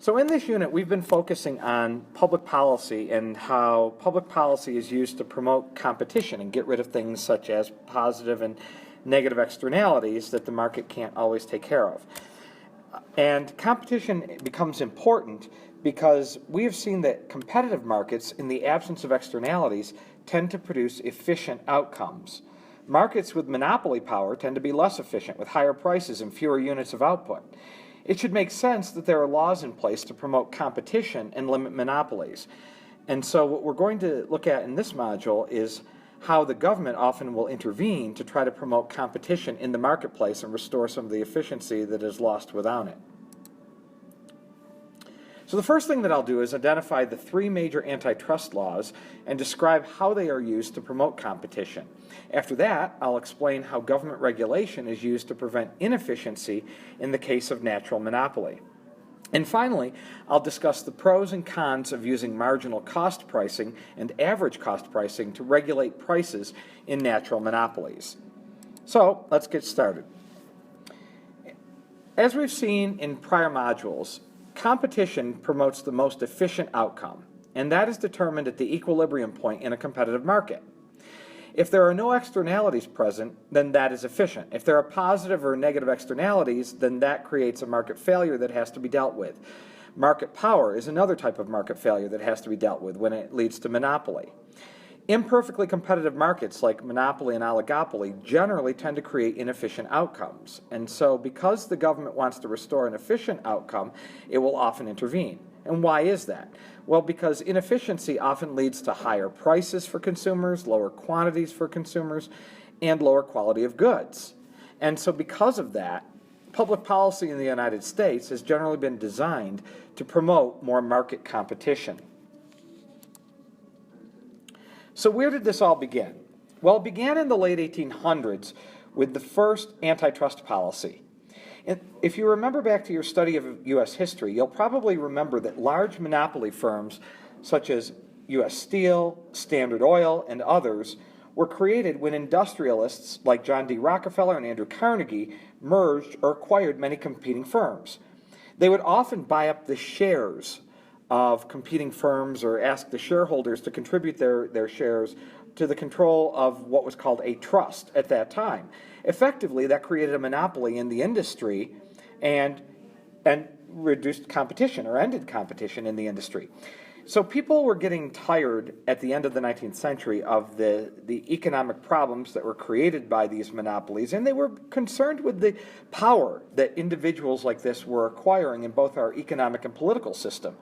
So in this unit, we've been focusing on public policy and how public policy is used to promote competition and get rid of things such as positive and negative externalities that the market can't always take care of. And competition becomes important because we have seen that competitive markets, in the absence of externalities, tend to produce efficient outcomes. Markets with monopoly power tend to be less efficient, with higher prices and fewer units of output. It should make sense that there are laws in place to promote competition and limit monopolies. And so what we're going to look at in this module is how the government often will intervene to try to promote competition in the marketplace and restore some of the efficiency that is lost without it. So the first thing that I'll do is identify the three major antitrust laws and describe how they are used to promote competition. After that, I'll explain how government regulation is used to prevent inefficiency in the case of natural monopoly. And finally, I'll discuss the pros and cons of using marginal cost pricing and average cost pricing to regulate prices in natural monopolies. So let's get started. As we've seen in prior modules, competition promotes the most efficient outcome, and that is determined at the equilibrium point in a competitive market. If there are no externalities present, then that is efficient. If there are positive or negative externalities, then that creates a market failure that has to be dealt with. Market power is another type of market failure that has to be dealt with when it leads to monopoly. Imperfectly competitive markets like monopoly and oligopoly generally tend to create inefficient outcomes. And so because the government wants to restore an efficient outcome, it will often intervene. And why is that? Well, because inefficiency often leads to higher prices for consumers, lower quantities for consumers, and lower quality of goods. And so because of that, public policy in the United States has generally been designed to promote more market competition. So where did this all begin? Well, it began in the late 1800s with the first antitrust policy. And if you remember back to your study of U.S. history, you'll probably remember that large monopoly firms such as U.S. Steel, Standard Oil, and others were created when industrialists like John D. Rockefeller and Andrew Carnegie merged or acquired many competing firms. They would often buy up the shares of competing firms or ask the shareholders to contribute their shares to the control of what was called a trust at that time. Effectively, that created a monopoly in the industry and reduced competition or ended competition in the industry. So people were getting tired at the end of the 19th century of the economic problems that were created by these monopolies, and they were concerned with the power that individuals like this were acquiring in both our economic and political system.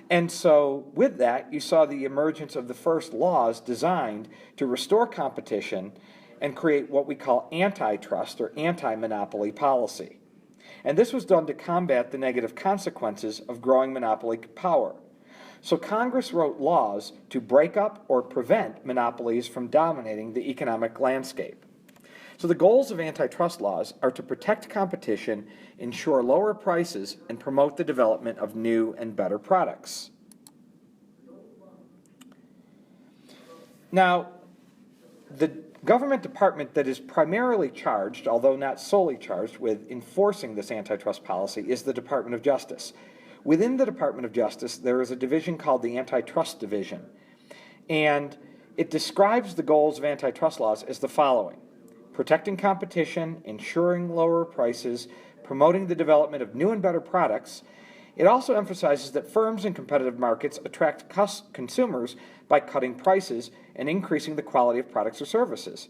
And so with that, you saw the emergence of the first laws designed to restore competition and create what we call antitrust or anti-monopoly policy. And this was done to combat the negative consequences of growing monopoly power. So Congress wrote laws to break up or prevent monopolies from dominating the economic landscape. So the goals of antitrust laws are to protect competition, ensure lower prices, and promote the development of new and better products. Now, the government department that is primarily charged, although not solely charged, with enforcing this antitrust policy is the Department of Justice. Within the Department of Justice, there is a division called the Antitrust Division, and it describes the goals of antitrust laws as the following: protecting competition, ensuring lower prices, promoting the development of new and better products. It also emphasizes that firms in competitive markets attract consumers by cutting prices and increasing the quality of products or services.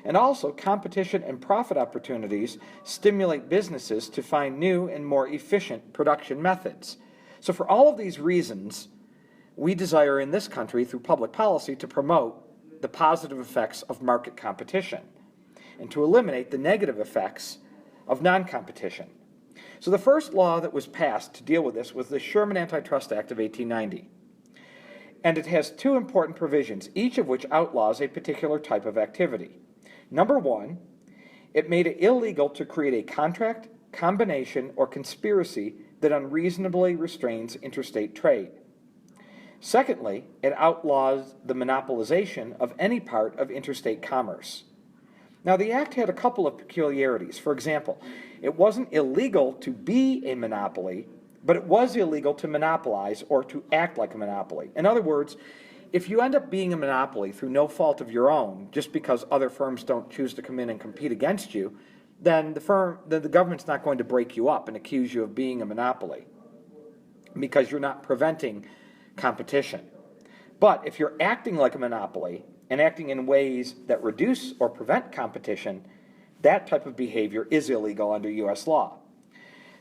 And also, competition and profit opportunities stimulate businesses to find new and more efficient production methods. So for all of these reasons, we desire in this country, through public policy, to promote the positive effects of market competition and to eliminate the negative effects of non-competition. So the first law that was passed to deal with this was the Sherman Antitrust Act of 1890. And it has two important provisions, each of which outlaws a particular type of activity. Number one, it made it illegal to create a contract, combination, or conspiracy that unreasonably restrains interstate trade. Secondly, it outlaws the monopolization of any part of interstate commerce. Now, the act had a couple of peculiarities. For example, it wasn't illegal to be a monopoly, but it was illegal to monopolize or to act like a monopoly. In other words, if you end up being a monopoly through no fault of your own, just because other firms don't choose to come in and compete against you, then the government's not going to break you up and accuse you of being a monopoly because you're not preventing competition. But if you're acting like a monopoly and acting in ways that reduce or prevent competition, that type of behavior is illegal under U.S. law.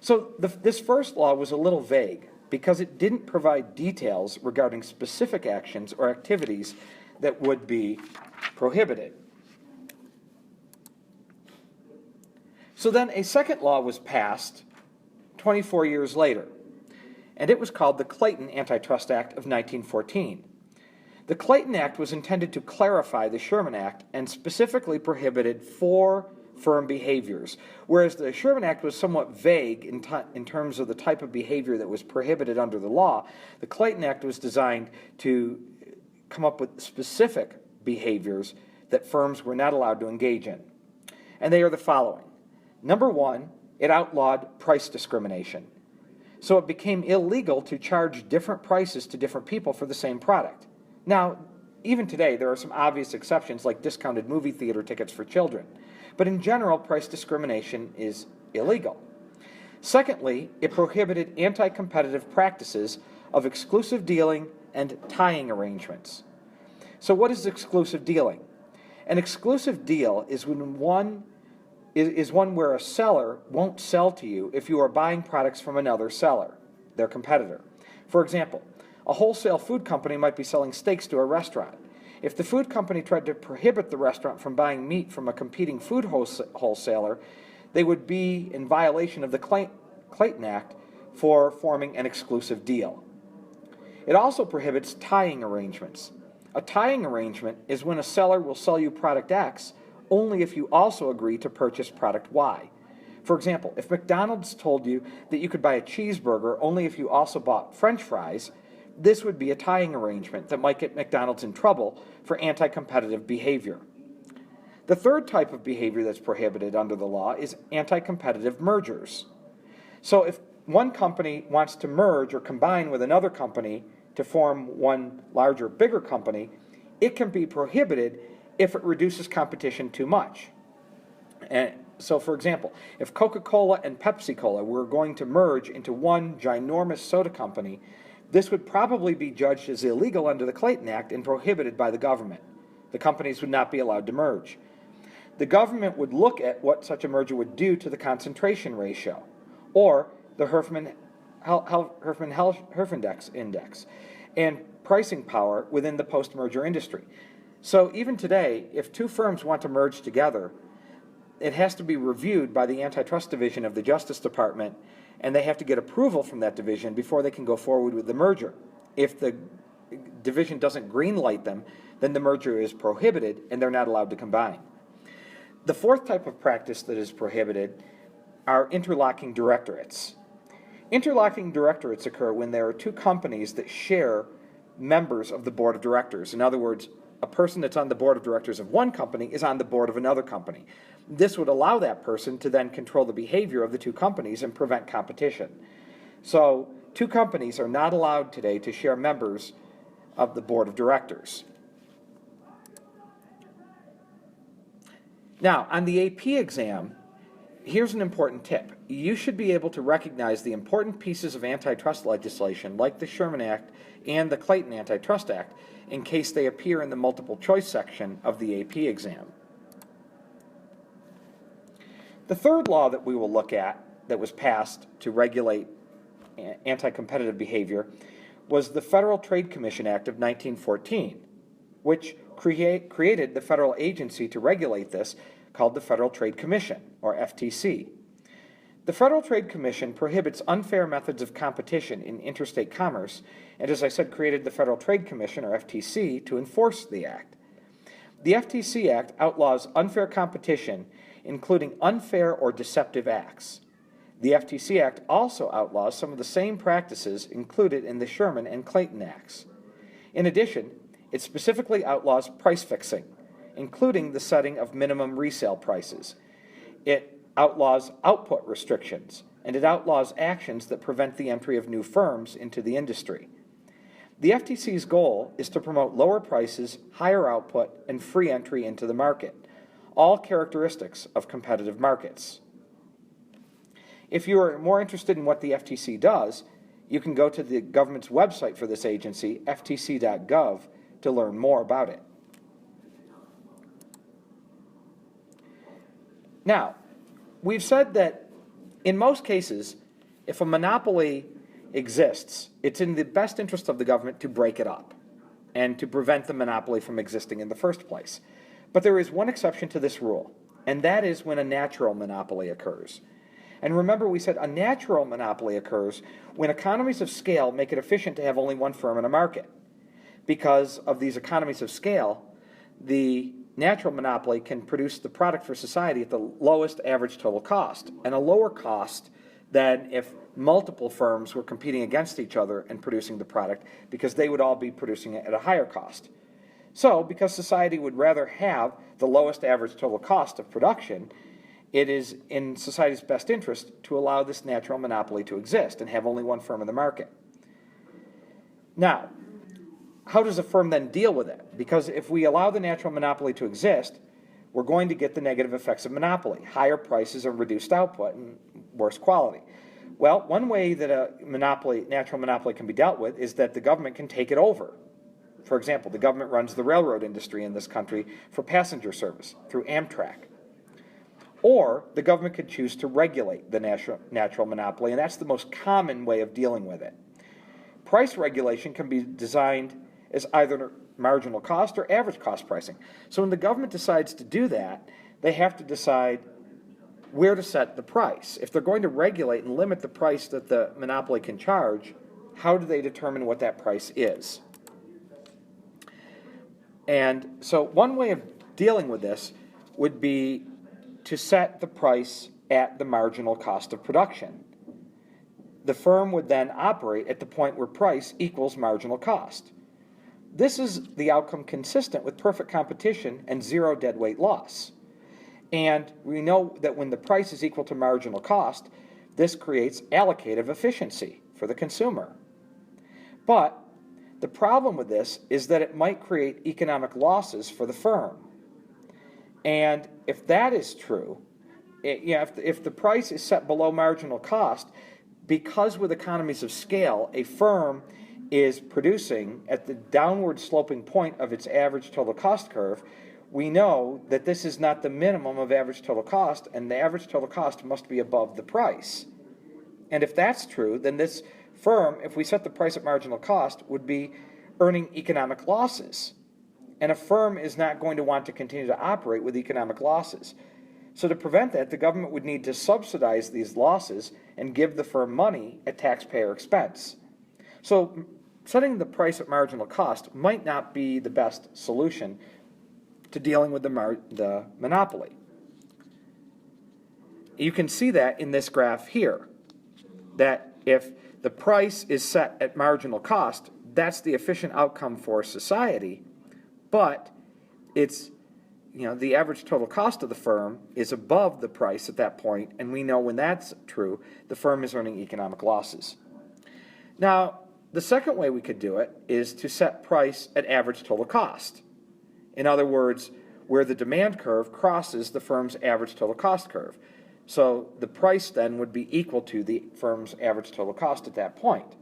So this first law was a little vague because it didn't provide details regarding specific actions or activities that would be prohibited. So then a second law was passed 24 years later, and it was called the Clayton Antitrust Act of 1914. The Clayton Act was intended to clarify the Sherman Act and specifically prohibited 4 firm behaviors, whereas the Sherman Act was somewhat vague in terms of the type of behavior that was prohibited under the law. The Clayton Act was designed to come up with specific behaviors that firms were not allowed to engage in. And they are the following. Number 1, it outlawed price discrimination. So it became illegal to charge different prices to different people for the same product. Now, even today, there are some obvious exceptions like discounted movie theater tickets for children. But in general, price discrimination is illegal. Secondly, it prohibited anti-competitive practices of exclusive dealing and tying arrangements. So what is exclusive dealing? An exclusive deal is one where a seller won't sell to you if you are buying products from another seller, their competitor. For example, a wholesale food company might be selling steaks to a restaurant. If the food company tried to prohibit the restaurant from buying meat from a competing food wholesaler, they would be in violation of the Clayton Act for forming an exclusive deal. It also prohibits tying arrangements. A tying arrangement is when a seller will sell you product X only if you also agree to purchase product Y. For example, if McDonald's told you that you could buy a cheeseburger only if you also bought French fries, this would be a tying arrangement that might get McDonald's in trouble for anti-competitive behavior. The third type of behavior that's prohibited under the law is anti-competitive mergers. So if one company wants to merge or combine with another company to form one larger, bigger company, it can be prohibited if it reduces competition too much. And so, for example, if Coca-Cola and Pepsi-Cola were going to merge into one ginormous soda company, this would probably be judged as illegal under the Clayton Act and prohibited by the government. The companies would not be allowed to merge. The government would look at what such a merger would do to the concentration ratio, or the Herfindex index, and pricing power within the post-merger industry. So even today, if 2 firms want to merge together, it has to be reviewed by the Antitrust Division of the Justice Department, and they have to get approval from that division before they can go forward with the merger. If the division doesn't green-light them, then the merger is prohibited and they're not allowed to combine. The fourth type of practice that is prohibited are interlocking directorates. Interlocking directorates occur when there are 2 companies that share members of the board of directors. In other words, a person that's on the board of directors of one company is on the board of another company. This would allow that person to then control the behavior of the 2 companies and prevent competition. So 2 companies are not allowed today to share members of the board of directors. Now, on the AP exam, here's an important tip. You should be able to recognize the important pieces of antitrust legislation like the Sherman Act and the Clayton Antitrust Act in case they appear in the multiple choice section of the AP exam. The third law that we will look at that was passed to regulate anti-competitive behavior was the Federal Trade Commission Act of 1914, which created the federal agency to regulate this called the Federal Trade Commission, or FTC. The Federal Trade Commission prohibits unfair methods of competition in interstate commerce, and as I said, created the Federal Trade Commission, or FTC, to enforce the act. The FTC Act outlaws unfair competition, including unfair or deceptive acts. The FTC Act also outlaws some of the same practices included in the Sherman and Clayton Acts. In addition, it specifically outlaws price fixing, including the setting of minimum resale prices. It outlaws output restrictions, and it outlaws actions that prevent the entry of new firms into the industry. The FTC's goal is to promote lower prices, higher output, and free entry into the market, all characteristics of competitive markets. If you are more interested in what the FTC does, you can go to the government's website for this agency, ftc.gov, to learn more about it. Now, we've said that in most cases, if a monopoly exists, it's in the best interest of the government to break it up and to prevent the monopoly from existing in the first place. But there is one exception to this rule, and that is when a natural monopoly occurs. And remember, we said a natural monopoly occurs when economies of scale make it efficient to have only one firm in a market. Because of these economies of scale, the natural monopoly can produce the product for society at the lowest average total cost, and a lower cost than if multiple firms were competing against each other and producing the product, because they would all be producing it at a higher cost. So, because society would rather have the lowest average total cost of production, it is in society's best interest to allow this natural monopoly to exist and have only one firm in the market. Now, how does a firm then deal with it? Because if we allow the natural monopoly to exist, we're going to get the negative effects of monopoly, higher prices and reduced output and worse quality. Well, one way that a natural monopoly can be dealt with is that the government can take it over. For example, the government runs the railroad industry in this country for passenger service through Amtrak. Or the government could choose to regulate the natural monopoly, and that's the most common way of dealing with it. Price regulation can be designed as either marginal cost or average cost pricing. So when the government decides to do that, they have to decide where to set the price. If they're going to regulate and limit the price that the monopoly can charge, how do they determine what that price is? And so one way of dealing with this would be to set the price at the marginal cost of production. The firm would then operate at the point where price equals marginal cost. This is the outcome consistent with perfect competition and zero deadweight loss. And we know that when the price is equal to marginal cost, this creates allocative efficiency for the consumer. But the problem with this is that it might create economic losses for the firm. And if that is true, if the price is set below marginal cost, because with economies of scale, a firm is producing at the downward sloping point of its average total cost curve, we know that this is not the minimum of average total cost, and the average total cost must be above the price. And if that's true, then this firm, if we set the price at marginal cost, would be earning economic losses. And a firm is not going to want to continue to operate with economic losses. So to prevent that, the government would need to subsidize these losses and give the firm money at taxpayer expense. So setting the price at marginal cost might not be the best solution to dealing with the monopoly. You can see that in this graph here, that if the price is set at marginal cost, that's the efficient outcome for society, but it's the average total cost of the firm is above the price at that point, and we know when that's true, the firm is earning economic losses. Now, the second way we could do it is to set price at average total cost. In other words, where the demand curve crosses the firm's average total cost curve. So the price then would be equal to the firm's average total cost at that point.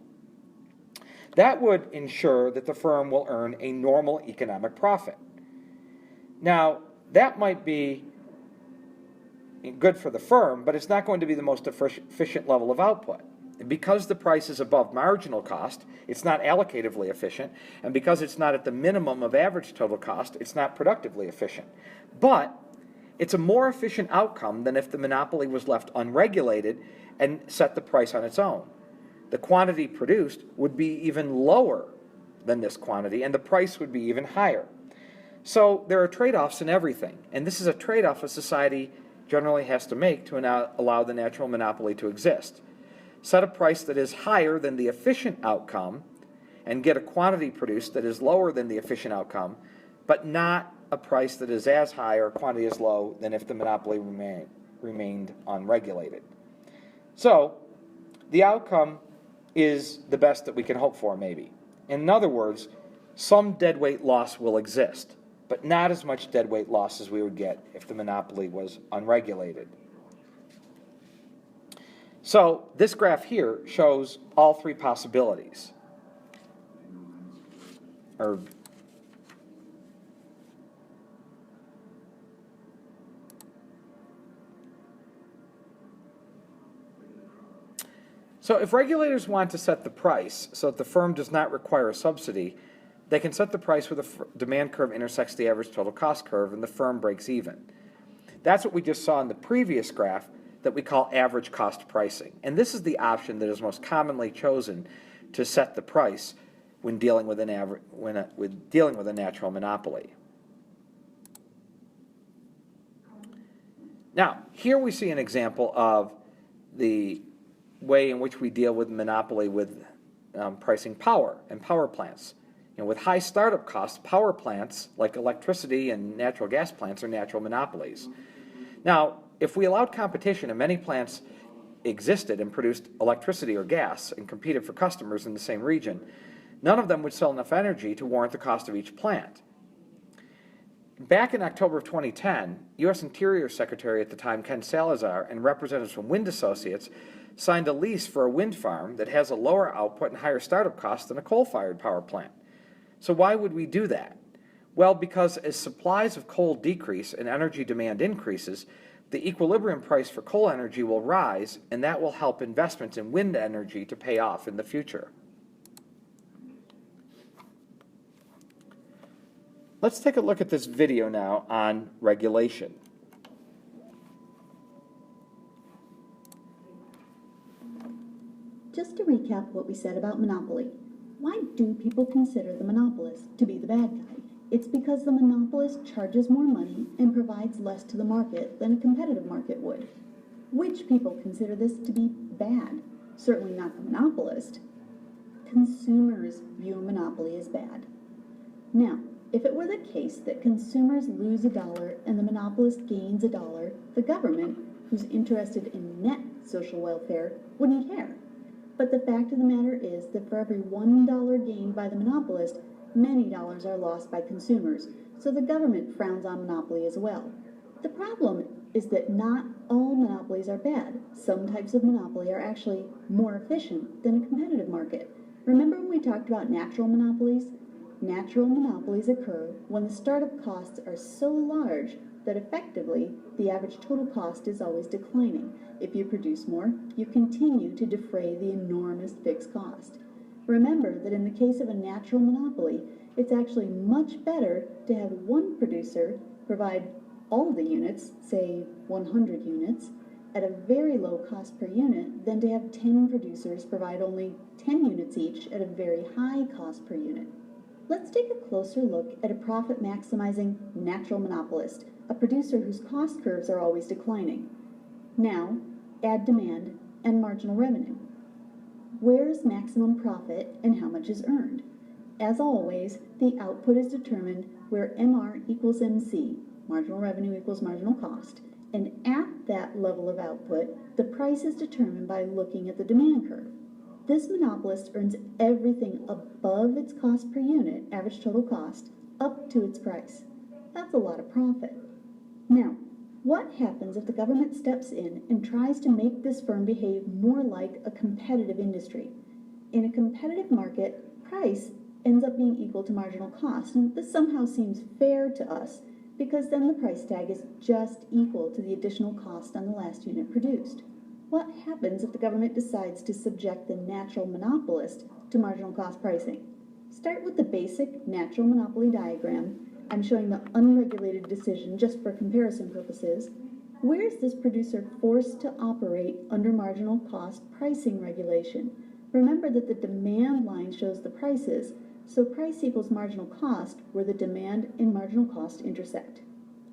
That would ensure that the firm will earn a normal economic profit. Now, that might be good for the firm, but it's not going to be the most efficient level of output. And because the price is above marginal cost, it's not allocatively efficient, and because it's not at the minimum of average total cost, it's not productively efficient. But it's a more efficient outcome than if the monopoly was left unregulated and set the price on its own. The quantity produced would be even lower than this quantity, and the price would be even higher. So there are trade-offs in everything, and this is a trade-off a society generally has to make to allow the natural monopoly to exist. Set a price that is higher than the efficient outcome and get a quantity produced that is lower than the efficient outcome, but not a price that is as high or quantity as low than if the monopoly remained unregulated. So the outcome is the best that we can hope for, maybe. In other words, some deadweight loss will exist, but not as much deadweight loss as we would get if the monopoly was unregulated. So this graph here shows all three possibilities. So if regulators want to set the price so that the firm does not require a subsidy, they can set the price where the demand curve intersects the average total cost curve and the firm breaks even. That's what we just saw in the previous graph that we call average cost pricing. And this is the option that is most commonly chosen to set the price when dealing with a natural monopoly. Now, here we see an example of the way in which we deal with monopoly with pricing power and power plants. With high startup costs, power plants like electricity and natural gas plants are natural monopolies. Now, if we allowed competition and many plants existed and produced electricity or gas and competed for customers in the same region, none of them would sell enough energy to warrant the cost of each plant. Back in October of 2010, U.S. Interior Secretary at the time, Ken Salazar, and representatives from Wind Associates signed a lease for a wind farm that has a lower output and higher startup cost than a coal-fired power plant. So why would we do that? Well, because as supplies of coal decrease and energy demand increases, the equilibrium price for coal energy will rise, and that will help investments in wind energy to pay off in the future. Let's take a look at this video now on regulation. Just to recap what we said about monopoly, why do people consider the monopolist to be the bad guy? It's because the monopolist charges more money and provides less to the market than a competitive market would. Which people consider this to be bad? Certainly not the monopolist. Consumers view a monopoly as bad. Now, if it were the case that consumers lose $1 and the monopolist gains $1, the government, who's interested in net social welfare, wouldn't care. But the fact of the matter is that for every $1 gained by the monopolist, many dollars are lost by consumers, so the government frowns on monopoly as well. The problem is that not all monopolies are bad. Some types of monopoly are actually more efficient than a competitive market. Remember when we talked about natural monopolies? Natural monopolies occur when the startup costs are so large that effectively the average total cost is always declining. If you produce more, you continue to defray the enormous fixed cost. Remember that in the case of a natural monopoly, it's actually much better to have one producer provide all the units, say 100 units, at a very low cost per unit than to have 10 producers provide only 10 units each at a very high cost per unit. Let's take a closer look at a profit-maximizing natural monopolist, a producer whose cost curves are always declining. Now, add demand and marginal revenue. Where is maximum profit and how much is earned? As always, the output is determined where MR equals MC, marginal revenue equals marginal cost, and at that level of output, the price is determined by looking at the demand curve. This monopolist earns everything above its cost per unit, average total cost, up to its price. That's a lot of profit. Now, what happens if the government steps in and tries to make this firm behave more like a competitive industry? In a competitive market, price ends up being equal to marginal cost, and this somehow seems fair to us because then the price tag is just equal to the additional cost on the last unit produced. What happens if the government decides to subject the natural monopolist to marginal cost pricing? Start with the basic natural monopoly diagram. I'm showing the unregulated decision just for comparison purposes. Where is this producer forced to operate under marginal cost pricing regulation? Remember that the demand line shows the prices, so price equals marginal cost where the demand and marginal cost intersect.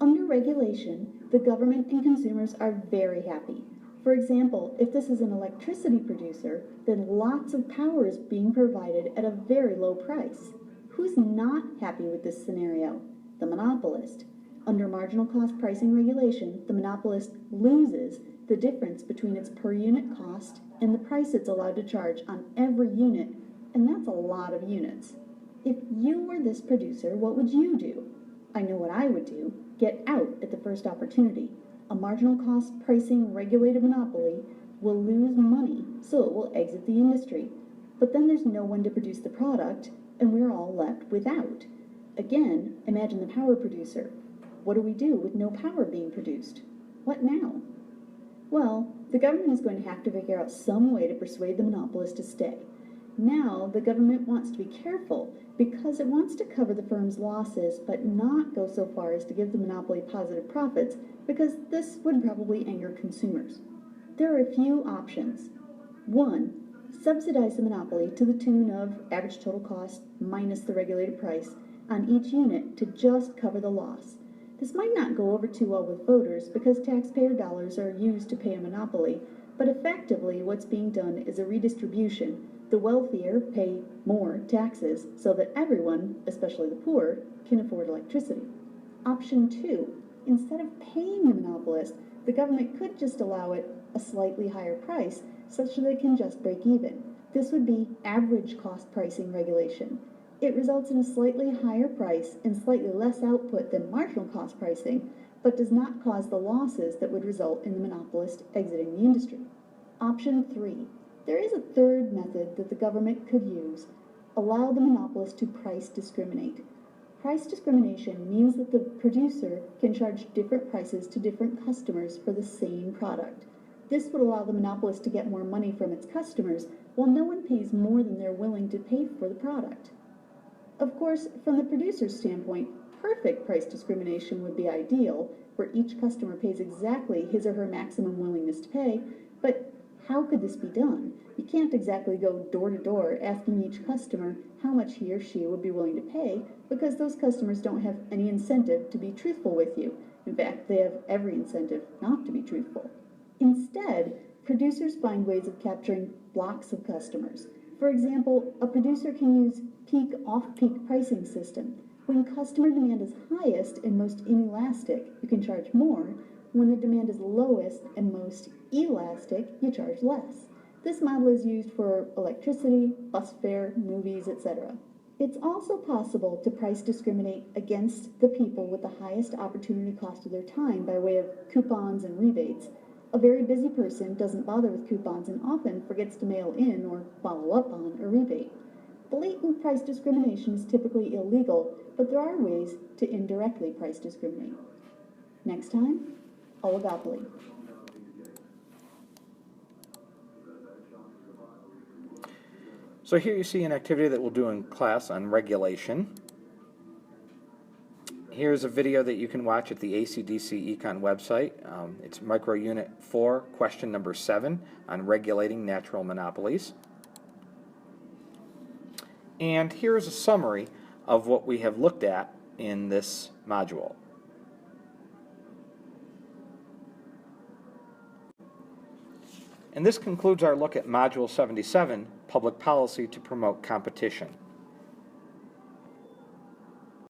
Under regulation, the government and consumers are very happy. For example, if this is an electricity producer, then lots of power is being provided at a very low price. Who's not happy with this scenario? The monopolist. Under marginal cost pricing regulation, the monopolist loses the difference between its per unit cost and the price it's allowed to charge on every unit, and that's a lot of units. If you were this producer, what would you do? I know what I would do. Get out at the first opportunity. A marginal cost pricing regulated monopoly will lose money, so it will exit the industry. But then there's no one to produce the product, and we're all left without. Again, imagine the power producer. What do we do with no power being produced? What now? Well, the government is going to have to figure out some way to persuade the monopolist to stay. Now, the government wants to be careful because it wants to cover the firm's losses but not go so far as to give the monopoly positive profits because this would probably anger consumers. There are a few options. 1. Subsidize the monopoly to the tune of average total cost minus the regulated price on each unit to just cover the loss. This might not go over too well with voters because taxpayer dollars are used to pay a monopoly, but effectively what's being done is a redistribution. The wealthier pay more taxes so that everyone, especially the poor, can afford electricity. Option 2. Instead of paying the monopolist, the government could just allow it a slightly higher price such that it can just break even. This would be average cost pricing regulation. It results in a slightly higher price and slightly less output than marginal cost pricing, but does not cause the losses that would result in the monopolist exiting the industry. Option 3. There is a third method that the government could use. Allow the monopolist to price discriminate. Price discrimination means that the producer can charge different prices to different customers for the same product. This would allow the monopolist to get more money from its customers while no one pays more than they're willing to pay for the product. Of course, from the producer's standpoint, perfect price discrimination would be ideal, where each customer pays exactly his or her maximum willingness to pay, but how could this be done? You can't exactly go door to door asking each customer how much he or she would be willing to pay because those customers don't have any incentive to be truthful with you. In fact, they have every incentive not to be truthful. Instead, producers find ways of capturing blocks of customers. For example, a producer can use peak off-peak pricing system. When customer demand is highest and most inelastic, you can charge more. When the demand is lowest and most elastic, you charge less. This model is used for electricity, bus fare, movies, etc. It's also possible to price discriminate against the people with the highest opportunity cost of their time by way of coupons and rebates. A very busy person doesn't bother with coupons and often forgets to mail in or follow up on a rebate. Blatant price discrimination is typically illegal, but there are ways to indirectly price discriminate. Next time, oligopoly. So here you see an activity that we'll do in class on regulation. Here's a video that you can watch at the ACDC Econ website. It's Micro Unit 4, question number 7 on regulating natural monopolies. And here is a summary of what we have looked at in this module. And this concludes our look at Module 77, Public Policy to Promote Competition.